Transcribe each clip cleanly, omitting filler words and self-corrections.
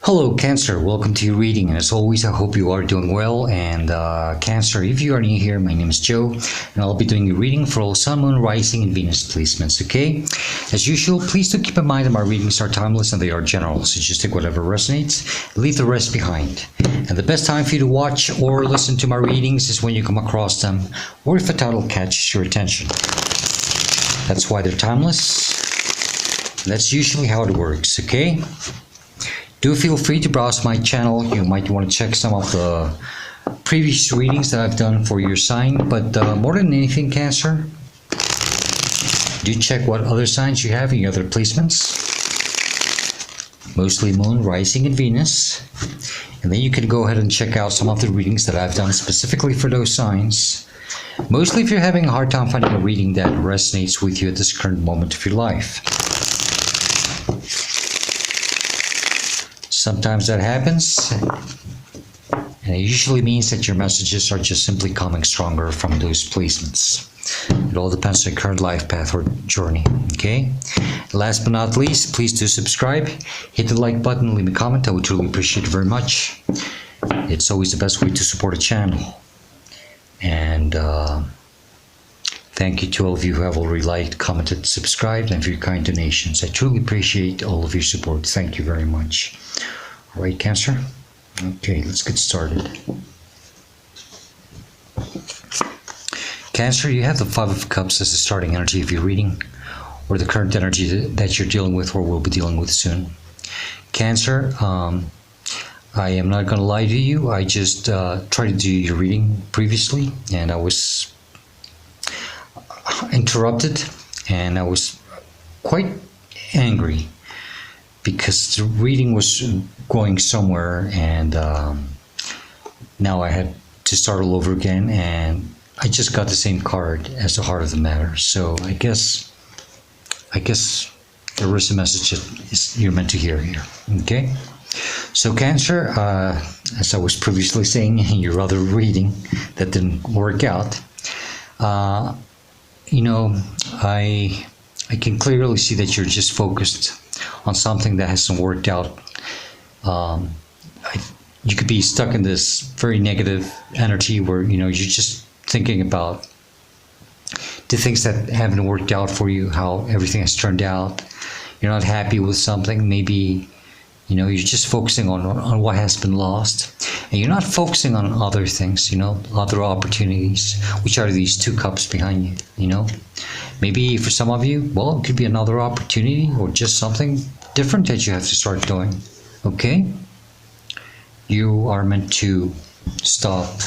Hello Cancer, welcome to your reading, and as always I hope you are doing well. And Cancer, if you are new here, my name is Joe and I'll be doing your reading for all Sun, Moon, Rising and Venus placements, okay? As usual, please do keep in mind that my readings are timeless and they are general, so just take whatever resonates, leave the rest behind. And the best time for you to watch or listen to my readings is when you come across them or if a title catches your attention. That's why they're timeless. That's usually how it works, okay? Do feel free to browse my channel. You might want to check some of the previous readings that I've done for your sign, but more than anything, Cancer, do check what other signs you have in your other placements. Mostly Moon, Rising, and Venus. And then you can go ahead and check out some of the readings that I've done specifically for those signs. Mostly if you're having a hard time finding a reading that resonates with you at this current moment of your life. Sometimes that happens, and it usually means that your messages are just simply coming stronger from those placements. It all depends on your current life path or journey, okay? Last but not least, please do subscribe, hit the like button, leave a comment. I would truly appreciate it very much. It's always the best way to support a channel. And thank you to all of you who have already liked, commented, subscribed, and for your kind donations. I truly appreciate all of your support. Thank you very much. All right, Cancer? Okay, let's get started. Cancer, you have the Five of Cups as the starting energy of your reading, or the current energy that you're dealing with or will be dealing with soon. Cancer, I am not going to lie to you. I just tried to do your reading previously, and I was interrupted, and I was quite angry because the reading was going somewhere, and now I had to start all over again, and I just got the same card as the heart of the matter. So I guess there is a message that you're meant to hear here, okay? So Cancer, as I was previously saying in your other reading that didn't work out, you know, I can clearly see that you're just focused on something that hasn't worked out. You could be stuck in this very negative energy where, you know, you're just thinking about the things that haven't worked out for you, how everything has turned out. You're not happy with something. Maybe, you know, you're just focusing on what has been lost. And you're not focusing on other things, you know, other opportunities, which are these two cups behind you, you know. Maybe for some of you, well, it could be another opportunity or just something different that you have to start doing, okay? You are meant to stop,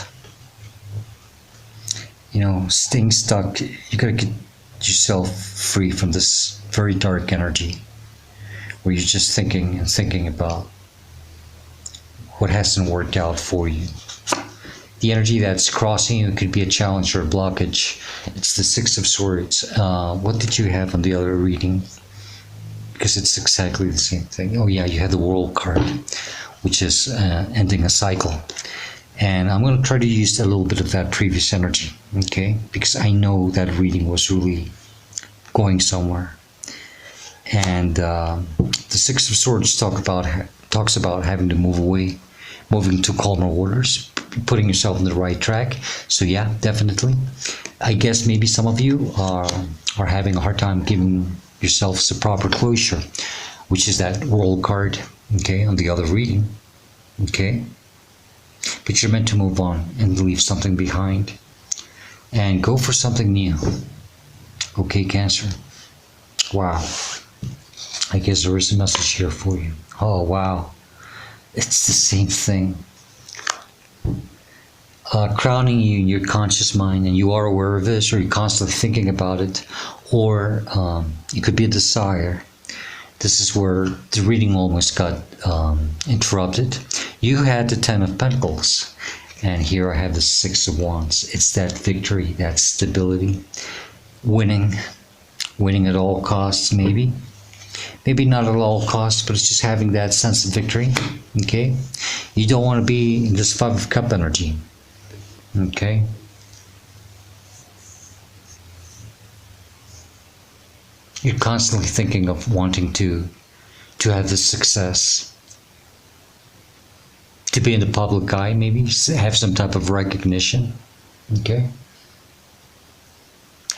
you know, staying stuck. You gotta get yourself free from this very dark energy where you're just thinking and thinking about what hasn't worked out for you. The energy that's crossing you could be a challenge or a blockage. It's the Six of Swords. What did you have on the other reading? Because it's exactly the same thing. Oh yeah, you had the World card, which is ending a cycle. And I'm going to try to use a little bit of that previous energy, okay? Because I know that reading was really going somewhere. And the Six of Swords talks about having to move away, moving to calmer waters, putting yourself on the right track. So yeah, definitely. I guess maybe some of you are having a hard time giving yourselves the proper closure, which is that World card, okay, on the other reading, okay? But you're meant to move on and leave something behind and go for something new, okay, Cancer? Wow. I guess there is a message here for you. Oh, wow. It's the same thing. Crowning you in your conscious mind, and you are aware of this, or you're constantly thinking about it, or it could be a desire. This is where the reading almost got interrupted. You had the Ten of Pentacles, and here I have the Six of Wands. It's that victory, that stability, winning at all costs, maybe not at all costs, but it's just having that sense of victory, okay? You don't want to be in this Five of Cup energy, okay? You're constantly thinking of wanting to have this success, to be in the public eye, maybe have some type of recognition, okay?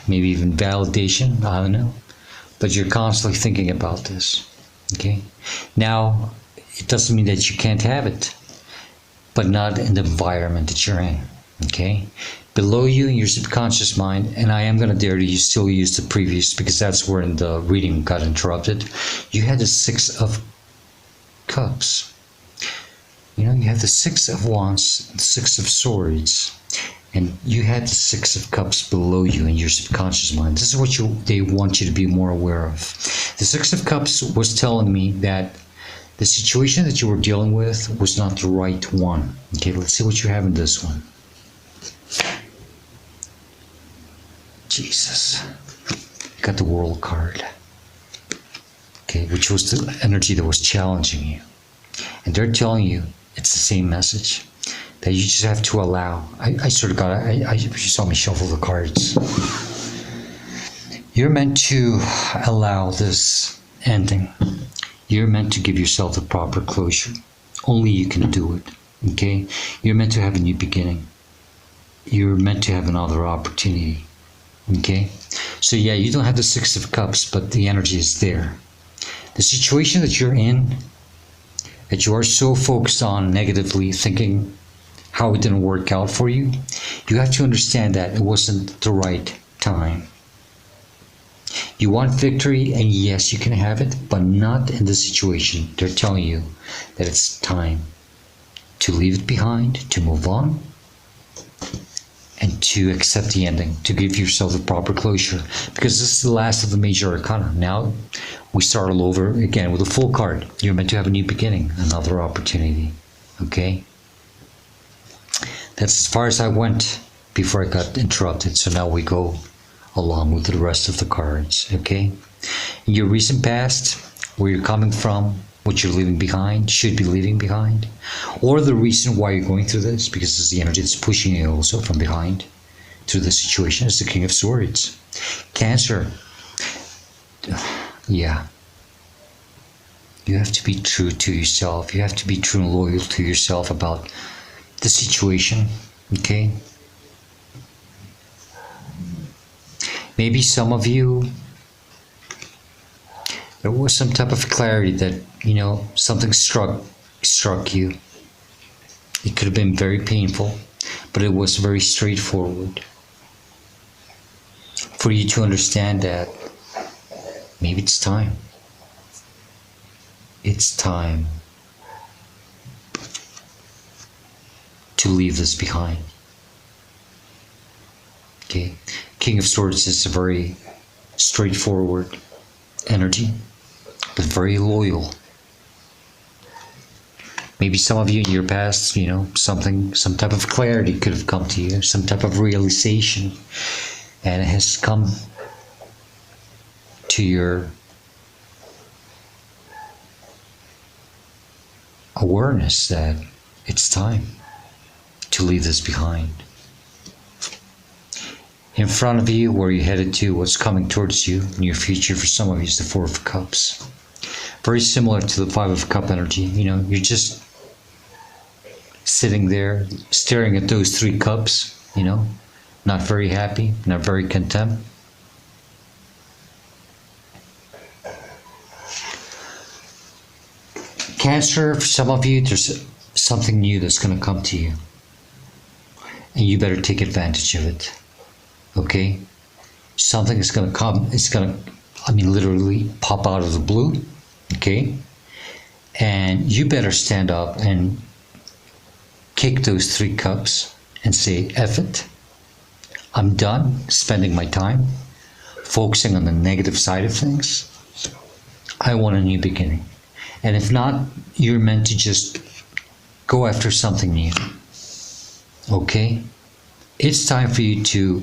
Maybe even validation, I don't know. But you're constantly thinking about this, okay? Now, it doesn't mean that you can't have it, but not in the environment that you're in, okay? Below you in your subconscious mind, and I am going to dare you still use the previous, because that's where the reading got interrupted. You had the Six of Cups. You know, you have the Six of Wands, the Six of Swords, and you had the Six of Cups below you in your subconscious mind. This is what they want you to be more aware of. The Six of Cups was telling me that the situation that you were dealing with was not the right one. Okay, let's see what you have in this one. Jesus. You got the World card. Okay, which was the energy that was challenging you. And they're telling you it's the same message, that you just have to allow. I sort of got you saw me shuffle the cards. You're meant to allow this ending. You're meant to give yourself the proper closure. Only you can do it. Okay? You're meant to have a new beginning. You're meant to have another opportunity. Okay? So yeah, you don't have the Six of Cups, but the energy is there. The situation that you're in, that you are so focused on negatively, thinking how it didn't work out for you, you have to understand that it wasn't the right time. You want victory, and yes, you can have it, but not in this situation. They're telling you that it's time to leave it behind, to move on, and to accept the ending, to give yourself the proper closure, because this is the last of the major arcana. Now we start all over again with a full card. You're meant to have a new beginning, another opportunity. Okay? That's as far as I went before I got interrupted. So now we go along with the rest of the cards. Okay? In your recent past, where you're coming from, what you're leaving behind, should be leaving behind, or the reason why you're going through this, because it's the energy that's pushing you also from behind through the situation, is the King of Swords. Cancer. Yeah. You have to be true to yourself. You have to be true and loyal to yourself about the situation. Okay? Maybe some of you, there was some type of clarity that, you know, something struck you. It could have been very painful, but it was very straightforward. For you to understand that maybe it's time. It's time to leave this behind. Okay? King of Swords is a very straightforward energy, but very loyal. Maybe some of you in your past, you know, some type of clarity could have come to you, some type of realization, and it has come to your awareness that it's time to leave this behind. In front of you, where you're headed to, what's coming towards you in your future, for some of you, is the Four of Cups. Very similar to the Five of Cup energy. You know, you're just sitting there staring at those three cups, you know, not very happy, not very content. Cancer, for some of you, there's something new that's going to come to you, and you better take advantage of it. Okay? Something is going to come, it's going to, I mean, literally pop out of the blue. Okay? And you better stand up and kick those three cups and say, F it. I'm done spending my time focusing on the negative side of things. I want a new beginning. And if not, you're meant to just go after something new. Okay? It's time for you to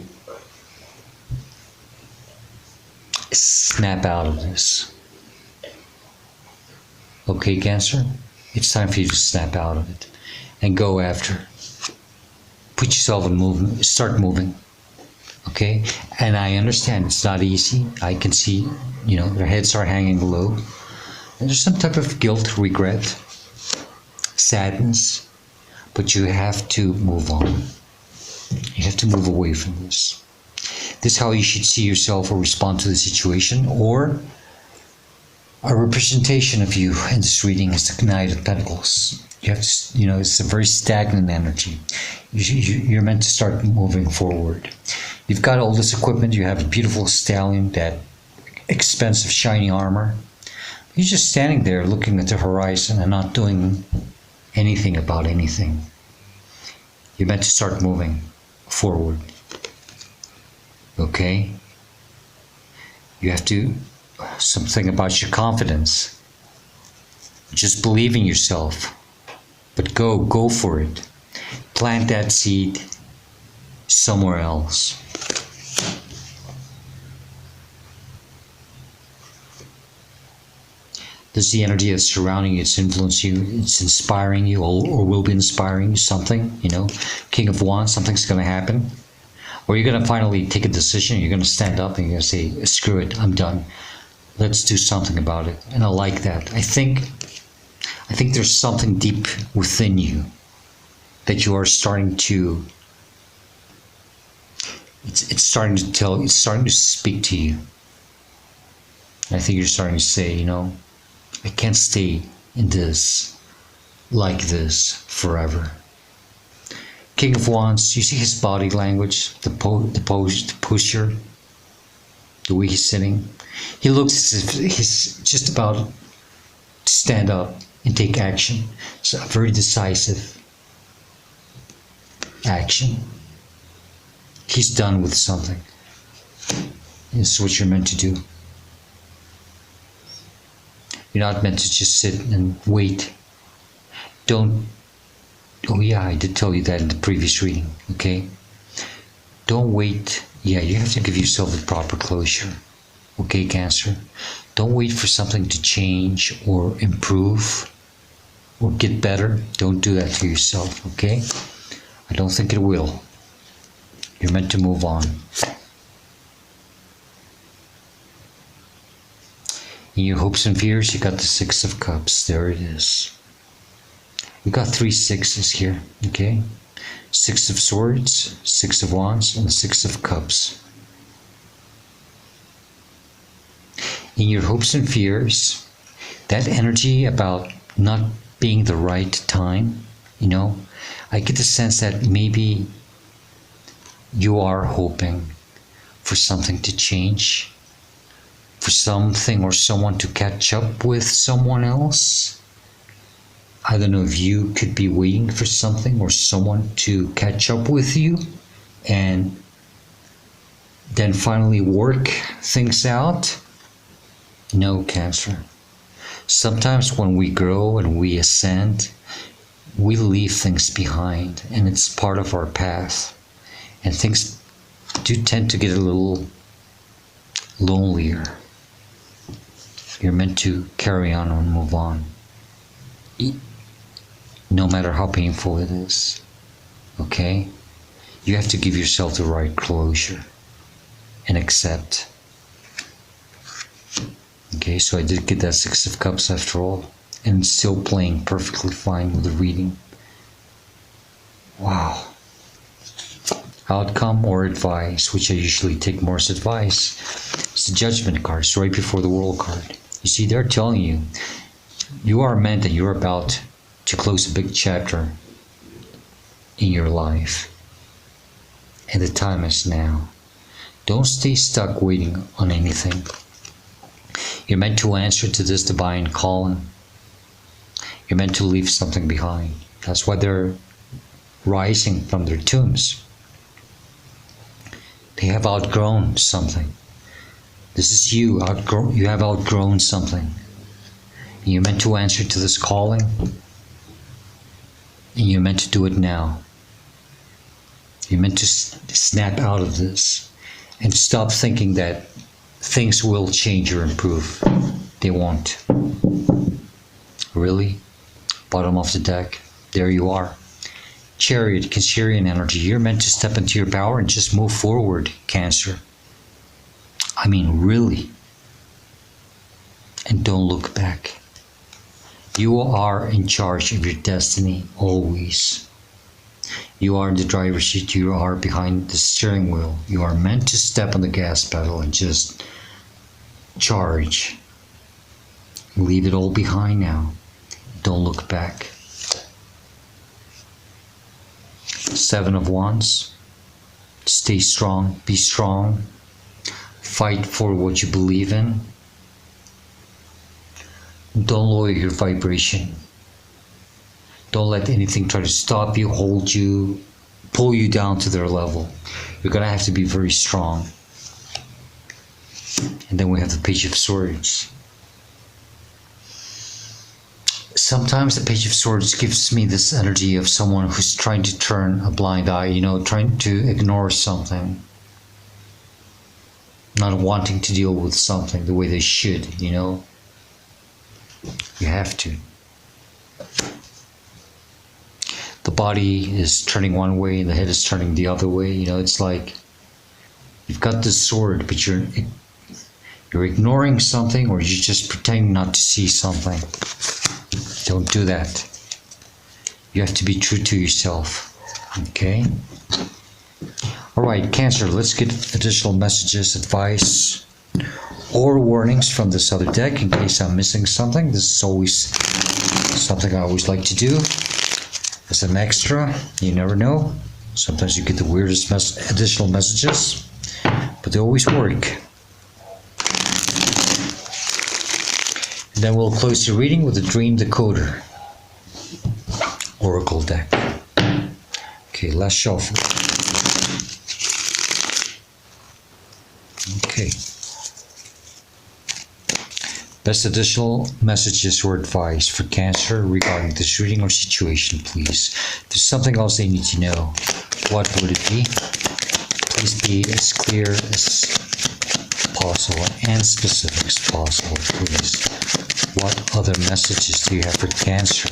snap out of this. Okay, Cancer? It's time for you to snap out of it and go after. Put yourself in movement. Start moving. Okay? And I understand it's not easy. I can see, you know, their heads are hanging low. And there's some type of guilt, regret, sadness. but you have to move on. You have to move away from this. This is how you should see yourself or respond to the situation, or a representation of you in this reading is the Knight of Pentacles. You have to, it's a very stagnant energy. You're meant to start moving forward. You've got all this equipment. You have a beautiful stallion, that expensive shiny armor. You're just standing there looking at the horizon and not doing anything about anything. You're meant to start moving forward. Okay? You have to, something about your confidence. Just believe in yourself. But go for it. Plant that seed somewhere else. This is the energy that's surrounding you, it's influencing you, it's inspiring you, or will be inspiring you, something, King of Wands, something's going to happen. Or you're going to finally take a decision, you're going to stand up and you're going to say, screw it, I'm done. Let's do something about it. And I like that. I think there's something deep within you that you are starting to, it's starting to speak to you. I think you're starting to say, I can't stay in this, like this, forever. King of Wands, you see his body language, the posture, the way he's sitting. He looks as if he's just about to stand up and take action. It's a very decisive action. He's done with something. This is what you're meant to do. You're not meant to just sit and wait. Oh yeah, I did tell you that in the previous reading, okay? Don't wait. Yeah, you have to give yourself a proper closure. Okay, Cancer? Don't wait for something to change or improve or get better. Don't do that to yourself, okay? I don't think it will. You're meant to move on. In your hopes and fears, you got the Six of Cups. There it is. We got 3 sixes here, okay? 6 of Swords, 6 of Wands, and the 6 of Cups. In your hopes and fears, that energy about not being the right time, I get the sense that maybe you are hoping for something to change, for something or someone to catch up with someone else. I don't know if you could be waiting for something or someone to catch up with you and then finally work things out. No, Cancer. Sometimes when we grow and we ascend, we leave things behind, and it's part of our path. And things do tend to get a little lonelier. You're meant to carry on and move on, no matter how painful it is. Okay? You have to give yourself the right closure and accept. Okay, so I did get that Six of Cups after all, and it's still playing perfectly fine with the reading. Wow. Outcome or advice, which I usually take more as advice. It's the Judgment card. It's right before the World card. You see, they're telling you, you are meant that you're about to close a big chapter in your life. And the time is now. Don't stay stuck waiting on anything. You're meant to answer to this divine calling. You're meant to leave something behind. That's why they're rising from their tombs. They have outgrown something. This is you. You have outgrown something. And you're meant to answer to this calling. And you're meant to do it now. You're meant to snap out of this and stop thinking that things will change or improve. They won't. Really? Bottom of the deck. There you are. Chariot, Cancerian energy. You're meant to step into your power and just move forward, Cancer. I mean, really. And don't look back. You are in charge of your destiny, always. You are in the driver's seat. You are behind the steering wheel. You are meant to step on the gas pedal and just charge. Leave it all behind now. Don't look back. 7 of Wands. Stay strong. Be strong. Fight for what you believe in. Don't lower your vibration. Don't let anything try to stop you, hold you, pull you down to their level. You're going to have to be very strong. And then we have the Page of Swords. Sometimes the Page of Swords gives me this energy of someone who's trying to turn a blind eye, you know, trying to ignore something. Not wanting to deal with something the way they should, you know. You have to. The body is turning one way and the head is turning the other way. You know, it's like you've got this sword, but you're ignoring something, or you're just pretending not to see something. Don't do that. You have to be true to yourself. Okay? All right, Cancer, let's get additional messages, advice, or warnings from this other deck in case I'm missing something. This is always something I always like to do. As an extra, you never know. Sometimes you get the weirdest additional messages, but they always work. And then we'll close the reading with the Dream Decoder Oracle deck. Okay, last shuffle. Okay. Best additional messages or advice for Cancer regarding this reading or situation, please. If there's something else they need to know, what would it be? Please be as clear as possible and specific as possible, please. What other messages do you have for Cancer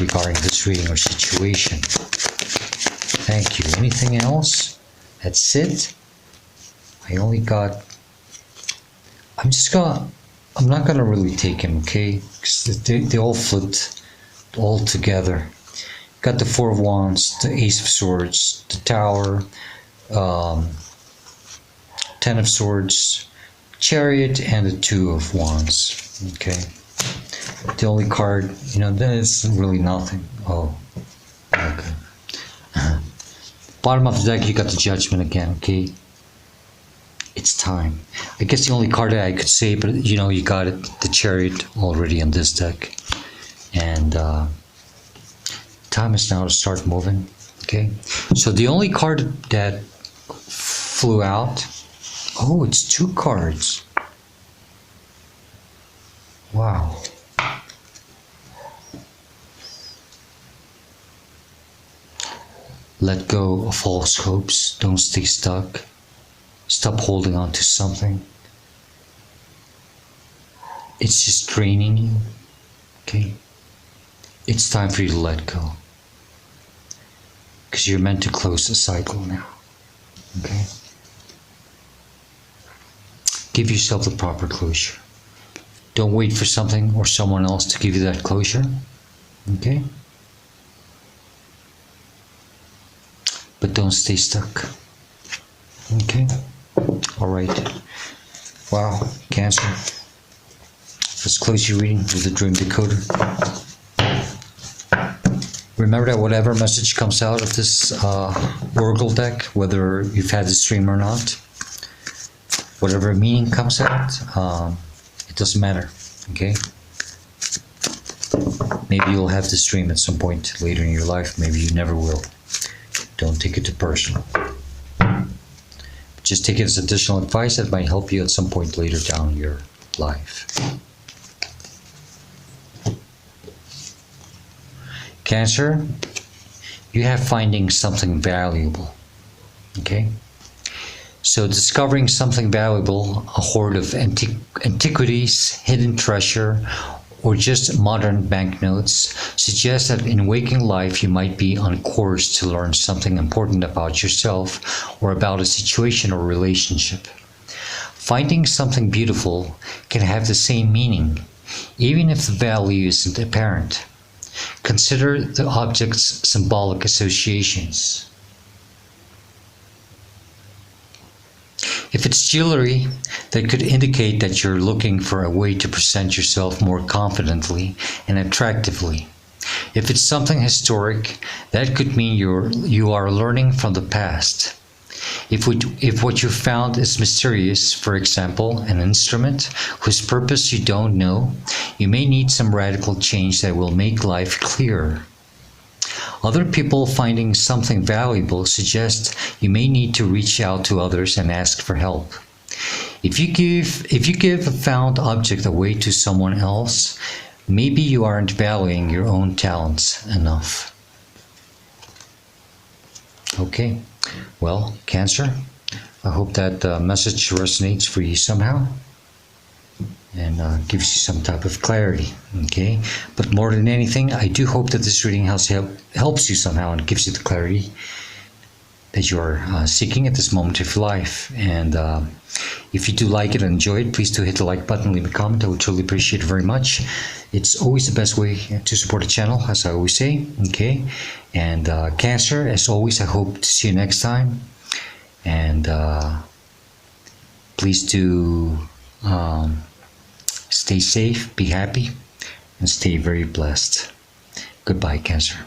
regarding this reading or situation? Thank you. Anything else? That's it? I only got... I'm not gonna really take him, okay? Because they all flipped all together. Got the 4 of Wands, the Ace of Swords, the Tower, 10 of Swords, Chariot, and the 2 of Wands. Okay. The only card, you know, there's really nothing. Oh, okay. Bottom of the deck, you got the Judgment again, okay? It's time. I guess the only card that I could say, but you know, you got it, the Chariot already in this deck. And time is now to start moving. Okay. So the only card that flew out, oh, it's 2 cards. Wow. Let go of false hopes. Don't stay stuck. Stop holding on to something. It's just draining you. Okay? It's time for you to let go. Because you're meant to close the cycle now. Okay? Give yourself the proper closure. Don't wait for something or someone else to give you that closure. Okay? But don't stay stuck. Okay? Alright. Wow, Cancer. Let's close your reading with the Dream Decoder. Remember that whatever message comes out of this Oracle deck, whether you've had this dream or not, whatever meaning comes out, it doesn't matter. Okay? Maybe you'll have this dream at some point later in your life. Maybe you never will. Don't take it too personal. Just take it as additional advice that might help you at some point later down in your life. Cancer, you have finding something valuable. Okay? So discovering something valuable, a hoard of antiquities, hidden treasure, or just modern banknotes suggests that in waking life you might be on course to learn something important about yourself or about a situation or relationship. Finding something beautiful can have the same meaning, even if the value isn't apparent. Consider the object's symbolic associations. If it's jewelry, that could indicate that you're looking for a way to present yourself more confidently and attractively. If it's something historic, that could mean you are learning from the past. If what you found is mysterious, for example, an instrument whose purpose you don't know, you may need some radical change that will make life clearer. Other people finding something valuable suggest you may need to reach out to others and ask for help. If you give a found object away to someone else, maybe you aren't valuing your own talents enough. Okay, well, Cancer, I hope that message resonates for you somehow and gives you some type of clarity. Okay, but more than anything, I do hope that this reading helps you somehow and gives you the clarity that you are seeking at this moment of your life. And if you do like it and enjoy it, please do hit the like button, leave a comment. I would truly appreciate it very much. It's always the best way to support the channel, as I always say. Okay, and Cancer, as always, I hope to see you next time. And please do stay safe, be happy, and stay very blessed. Goodbye, Cancer.